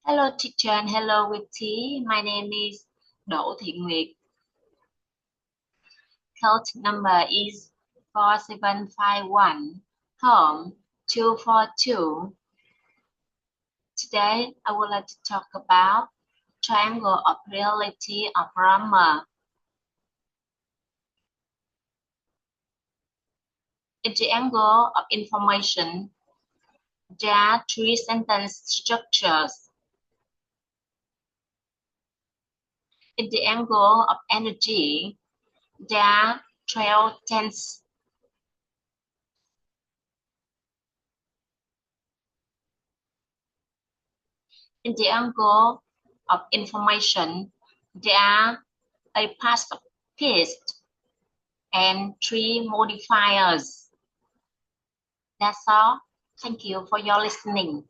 Hello teacher and hello Witty. My name is Đỗ Thị Nguyệt. Code number is 4751, home 242. Today I would like to talk about triangle of reality of grammar. In the angle of information, there are three sentence structures. In the angle of energy, there are 12 tenses. In the angle of information, there are a past tense and 3 modifiers. That's all. Thank you for your listening.